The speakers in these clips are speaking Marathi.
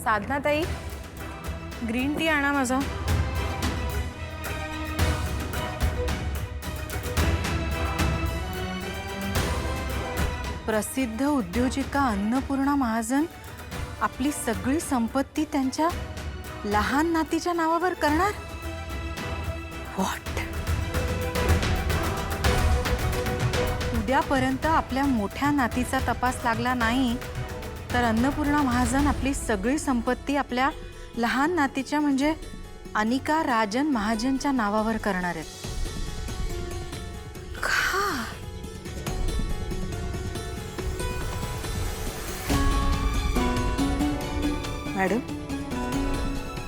साधनाताई, ग्रीन टी आणा माझा. प्रसिद्ध उद्योजिका अन्नपूर्णा महाजन आपली सगळी संपत्ती त्यांच्या लहान नातीच्या नावावर करणार. व्हॉट? उद्यापर्यंत आपल्या मोठ्या नातीचा तपास लागला नाही तर अन्नपूर्णा महाजन आपली सगळी संपत्ती आपल्या लहान नातीच्या म्हणजे अनिका राजन महाजनच्या नावावर करणार आहेत. का? मॅडम,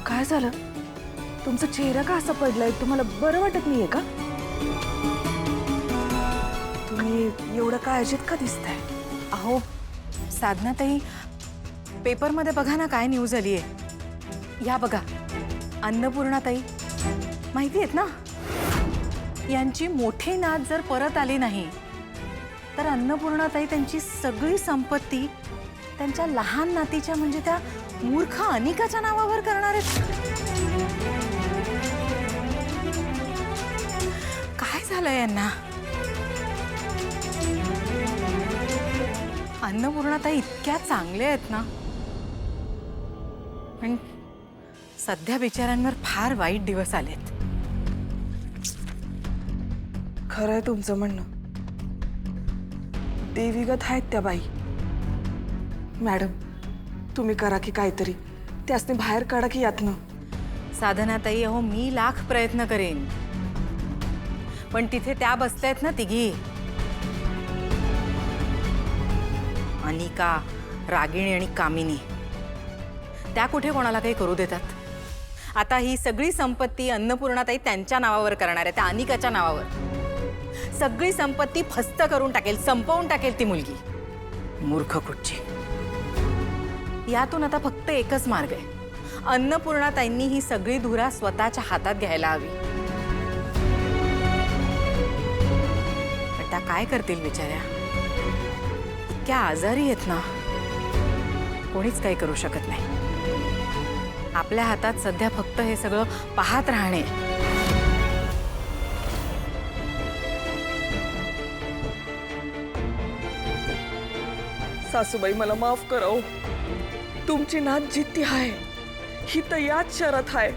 काय झालं? तुमचा चेहरा का असा पडलाय? तुम्हाला बरं वाटत नाहीये का? तुम्ही एवढं काळजीत का दिसताय? अहो साधनाताई, पेपरमध्ये बघा ना काय न्यूज आली आहे. या बघा, अन्नपूर्णाताई माहिती आहेत ना, यांची मोठी नात जर परत आली नाही तर अन्नपूर्णाताई त्यांची सगळी संपत्ती त्यांच्या लहान नातीच्या म्हणजे त्या मूर्ख अनिकाच्या नावावर करणार आहेत. काय झालंय यांना? अन्नपूर्णाताई इतक्या चांगल्या आहेत ना, पण सध्या बिचाऱ्यांवर फार वाईट दिवस आलेत. खरंय तुमचं म्हणणं. देवीगत आहेत त्या बाई. मॅडम, तुम्ही करा की काहीतरी, त्यासने बाहेर काढा की यातनं. साधनाताई, अहो मी लाख प्रयत्न करेन, पण तिथे त्या बसल्यात ना तिघी, अनिका, रागिणी आणि कामिनी. त्या कुठे कोणाला काही करू देतात? आता ही सगळी संपत्ती अन्नपूर्णाताई त्यांच्या नावावर करणार आहे, त्या अनिकाच्या नावावर. सगळी संपत्ती फस्त करून टाकेल, संपवून टाकेल ती मुलगी. मूर्ख कुठची. यातून आता फक्त एकच मार्ग आहे. अन्नपूर्णाताईंनी ही सगळी धुरा स्वतःच्या हातात घ्यायला हवी. पण त्या काय करतील बिचाऱ्या? इतक्या आजारी आहेत ना, कोणीच काही करू शकत नाही. आपल्या हातात सध्या फक्त हे सगळं पाहत राहणे. सासूबाई, मला माफ करा हो. तुमची नात जिद्दी आहे, ही तर याच शरत आहे.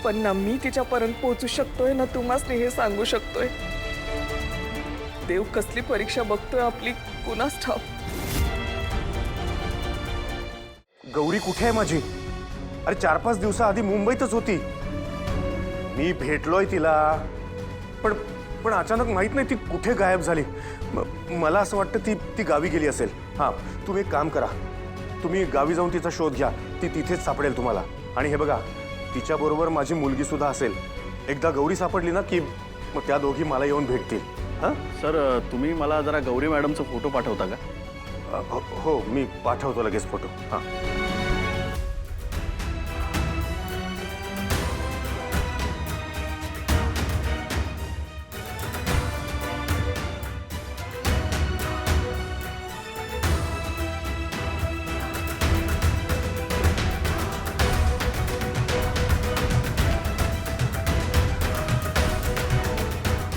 पण ना मी तिच्यापर्यंत पोहोचू शकतोय ना तुम्हाच हे सांगू शकतोय. देव कसली परीक्षा बघतोय आपली, कुणास ठाऊक. गौरी कुठे आहे माझी? अरे 4-5 दिवसाआधी मुंबईतच होती. मी भेटलोय तिला, पण पण अचानक माहित नाही ती कुठे गायब झाली. मला असं वाटतं ती गावी गेली असेल. हां, तुम्ही एक काम करा, तुम्ही गावी जाऊन तिचा शोध घ्या. ती तिथेच सापडेल तुम्हाला. आणि हे बघा, तिच्याबरोबर माझी मुलगी सुद्धा असेल. एकदा गौरी सापडली ना की मग त्या दोघी मला येऊन भेटतील. हां सर, तुम्ही मला जरा गौरी मॅडमचा फोटो पाठवता का? हो, मी पाठवतो लगेच फोटो. हां,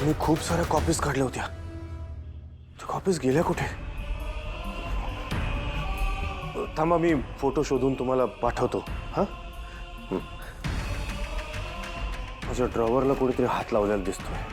मी खूप साऱ्या कॉपीज काढल्या होत्या. त्या कॉपीज गेल्या कुठे? थांबा, मी फोटो शोधून तुम्हाला पाठवतो. हां, माझ्या ड्रॉवरला कुठेतरी हात लावलेला दिसतोय.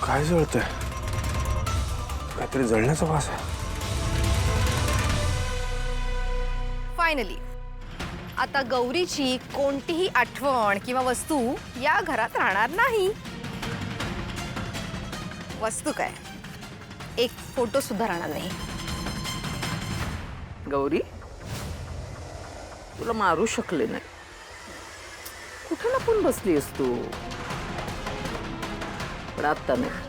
काय जळतंय? काहीतरी जळण्याचा वास आहे. फायनली आता गौरीची कोणतीही आठवण किंवा वस्तू या घरात राहणार नाही. वस्तू काय, एक फोटो सुद्धा राहणार नाही. गौरी, तुला मारू शकले नाही. कुठे लपून बसलीस तू? पण आता नाही.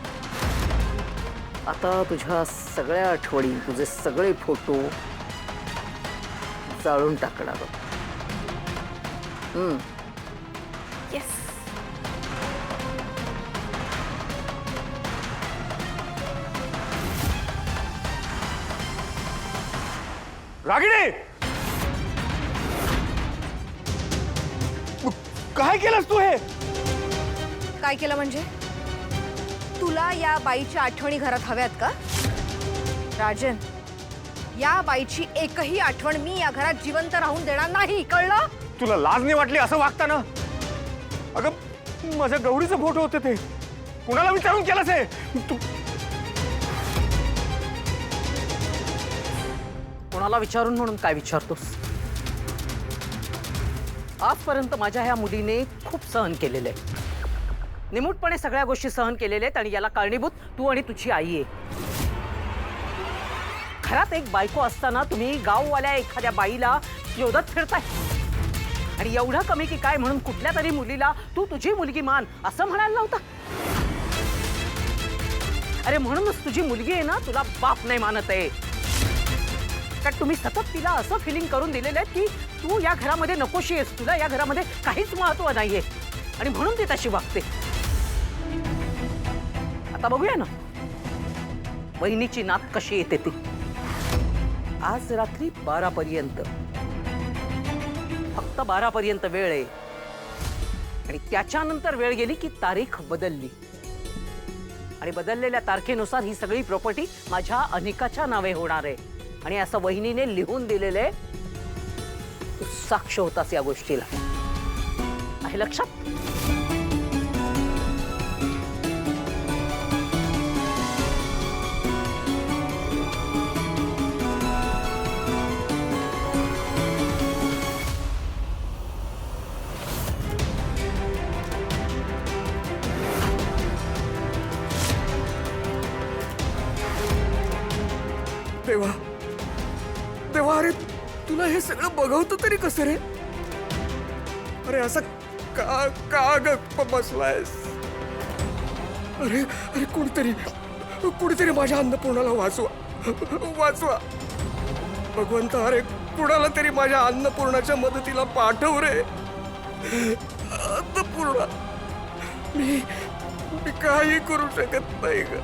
आता तुझ्या सगळ्या आठवणी, तुझे सगळे फोटो जाळून टाकणार. येस. रागिणी, काय केलंस तू हे? काय केलं म्हणजे? तुला या बाईच्या आठवणी घरात हव्यात का? राजन, या बाईची एकही आठवण मी या घरात जिवंत राहून देणार नाही, कळलं? तुला लाज नाही वाटली असं वागताना? अगं माझ्या गौरीचे फोटो होते ते. कुणाला विचारून केलंस हे? कोणाला विचारून म्हणून काय विचारतोस? आजपर्यंत माझ्या ह्या मुलीने खूप सहन केलेलं आहे. निमूटपणे सगळ्या गोष्टी सहन केलेल्या आहेत आणि याला कारणीभूत तू आणि तुझी आई आहे. घरात एक बायको असताना तुम्ही गाववाल्या एखाद्या बाईला शोधत फिरताय आणि एवढं कमी की काय म्हणून कुठल्या तरी मुलीला तू तुझी मुलगी मान असं म्हणायला नव्हतं. अरे म्हणूनच तुझी मुलगी आहे ना, तुला बाप नाही मानत आहे. कारण तुम्ही सतत तिला असं फिलिंग करून दिलेलं आहे की तू या घरामध्ये नकोशी आहेस, तुला या घरामध्ये काहीच महत्व नाहीये आणि म्हणून ती तशी वागते. आता बघूया ना वहिनीची नात कशी येते ती. आज रात्री 12 पर्यंत, फक्त 12 पर्यंत वेळ आहे आणि त्याच्यानंतर वेळ गेली की तारीख बदलली आणि बदललेल्या तारखेनुसार ही सगळी प्रॉपर्टी माझ्या अनिकाच्या नावे होणार आहे आणि असं वहिनीने लिहून दिलेले. तू साक्ष होतास या गोष्टीला, आहे लक्षात? देवा देवा, अरे तुला हे सगळं बघवतं तरी कसं रे? अरे असं का का गप्प बसलायस? अरे अरे कुणीतरी माझ्या अन्नपूर्णाला वाचवा. भगवंत, अरे कुणाला तरी माझ्या अन्नपूर्णाच्या मदतीला पाठव रे. अन्नपूर्णा, मी काही करू शकत नाही ग.